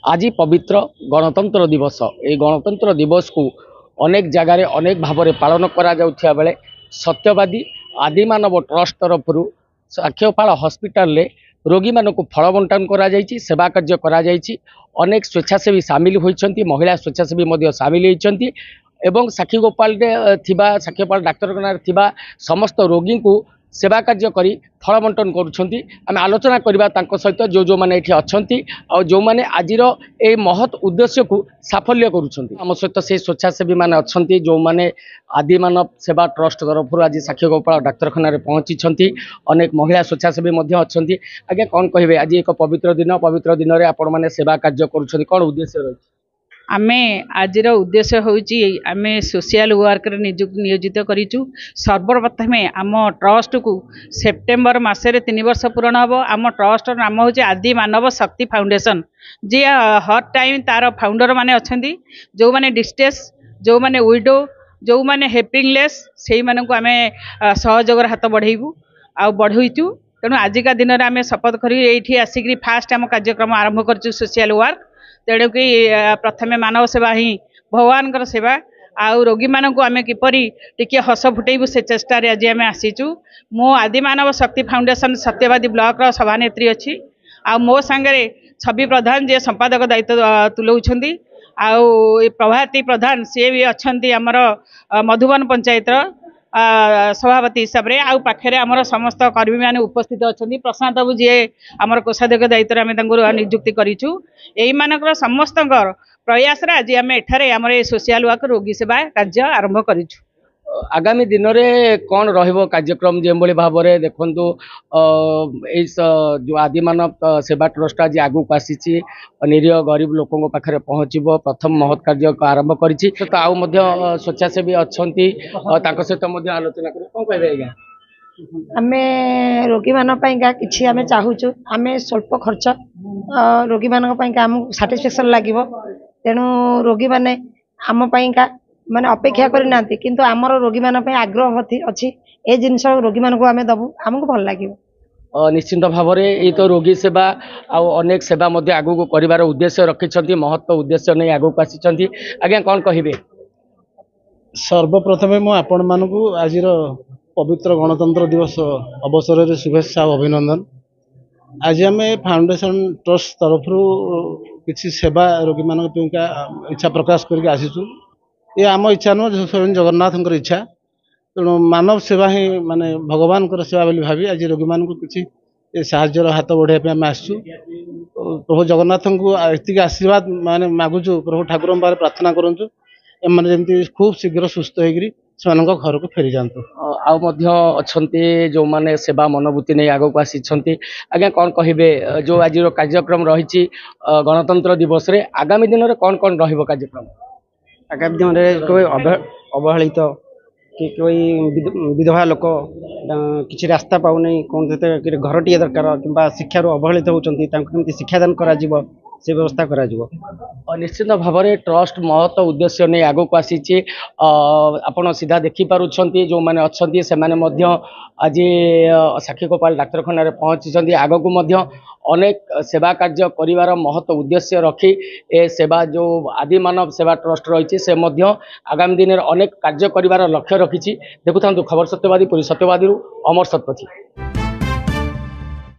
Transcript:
आज पवित्र गणतंत्र दिवस ये गणतंत्र दिवस को अनेक जगार अनेक भाव में पालन करा बेले सत्यवादी आदिमानव ट्रस्ट तरफ साक्ष्यपाल हॉस्पिटल रे रोगी मानक फल बंटन करा सेवा कार्य करा अनेक स्वेच्छासेवी सामिल होती महिला स्वेच्छासेवी सामिल होती एवं साक्षीगोपाल साक्ष्यपाल डाक्तरखाना समस्त रोगी को सेवा कार्य करी फल बंटन करुँच आम आलोचना करवा सहित जो मैंने ये अच्छा और जो मैंने आज ये महत् उद्देश्य को साफल्य करुँच सहित से स्वेच्छासेवी मैंने अच्छा जो मैंने आदिमानव सेवा ट्रस्ट तरफ आज साक्षीगोपाल डाक्तरखाना पहुँची अनेक महिला स्वेच्छासेवी अच्छा आज्ञा कौन कहे आज एक पवित्र दिन में आपण मैंने सेवा कार्य करुँच कौन उद्देश्य रही आमे आजिर उद्देश्य होची आमे सोशल वर्क रे नियोजित करिचु। सर्वप्रथमे आम ट्रस्ट को सेप्टेम्बर मासरे 3 वर्ष पूर्ण हम। आम ट्रस्ट नाम होची आदि मानव शक्ति फाउंडेशन जी हर टाइम तार फाउंडर माने अछंती जो माने डिस्ट्रेस जो माने विडो जो माने हेल्पिंगलेस से माने को आमे सहयोगर हाथ बढ़ाइबू आ बढ़ाइचु। तेणु आजिका दिन में आमे शपथ करी एठी आसिक फास्ट आम कार्यक्रम आरंभ करचु सोशल वर्क। तेणु कि प्रथमे मानव सेवा ही भगवान सेवा आउ रोगी मानक आम किपरि टिके हस फुटेबू से चेष्टार आज आम आसीचु। मो आदिमानव शक्ति फाउंडेशन सत्यवादी ब्लॉक सभानेत्री अच्छी आ मो सांगे छवि प्रधान जे संपादक दायित्व तुलाऊँच आउ प्रभाती प्रधान सी भी अच्छा आमर मधुबन पंचायत सभापति हिसाब से आउ पाखे आमर समस्त कर्मी मैंने उपस्थित अच्छा प्रशांत बाबू जी आमर कोषाध्यक्ष दायित्व आम नियुक्ति करूँ। यही मानकर समस्त प्रयास आज आम एठारे आम सोशल वर्क रोगी सेवा कार्य आरंभ करूँ। आगामी दिन में कौन रहिबो कार्यक्रम जो भाव में देखु जो आदिमानव सेवा ट्रस्ट आज आगू आसी निरीह गरीब लोकों पाखे पहुँचब प्रथम महत् कार्य आरंभ कर स्वेच्छासेवी अच्छा सहित आलोचना कर कौन कहे आज्ञा आम रोगी मान कि आम चाहूँ आम स्वल्प खर्च रोगी मान आम साटिस्फैक्शन लगे तेणु रोगी मैंने आम माने अपेक्षा करना किंतु आमर रोगी मान आग्रह अच्छी ए जिनस रोगी मान को आम दबू आमको भल लगे। निश्चिंत भाव में ये तो रोगी सेवा अनेक सेवा आगू कर उद्देश्य रखिंट महत्व उद्देश्य नहीं आगू आसी आज्ञा कौन कहे सर्वप्रथमे मु आपण मानक आज पवित्र गणतंत्र दिवस अवसर में शुभेच्छा और अभिनंदन। आज आम फाउंडेशन ट्रस्ट तरफ किसी सेवा रोगी मान इच्छा प्रकाश करके आसीचु। ये आम इच्छा नुह स्वयं जगन्नाथ इच्छा तेणु मानव सेवा ही माने भगवान सेवा बोली भावी आज रोगी मान किसी साहाଯ୍यर हाथ बढ़ाई आम आसचु। प्रभु जगन्नाथ को ये आशीर्वाद माने मागुचु प्रभु ठाकुर पाखे प्रार्थना करूँ एम जमी खूब शीघ्र सुस्थ हो घर को फेरी जातु। अच्छा जो माने सेवा मनोभूति नहीं आगक आसी आज्ञा कौन कहे जो आज कार्यक्रम रही गणतंत्र दिवस रे आगामी दिन में कौन कौन कार्यक्रम आगामी दिन में कोई अवहेलित कि कोई विधवा लोक किसी रास्ता पाऊना कौन घर टे दरकार कि शिक्षार अवहेलित होती शिक्षादान करा से व्यवस्था करा निश्चित भाव में ट्रस्ट महत्व उद्देश्य नहीं आगक आसी आपण सीधा देखिपुं जो मैंने अच्छा से आज साक्षीगोपाल डाक्तरखाना पहुँची आगक अनेक सेवा कार्य करिवार महत्व उद्देश्य रखी ए सेवा जो आदिमानव सेवा ट्रस्ट रही से आगामी दिन में अनेक कार्य करिवार लक्ष्य रखी। देखुता खबर सत्यवादी पुरी सत्यवादी अमर शतपथी।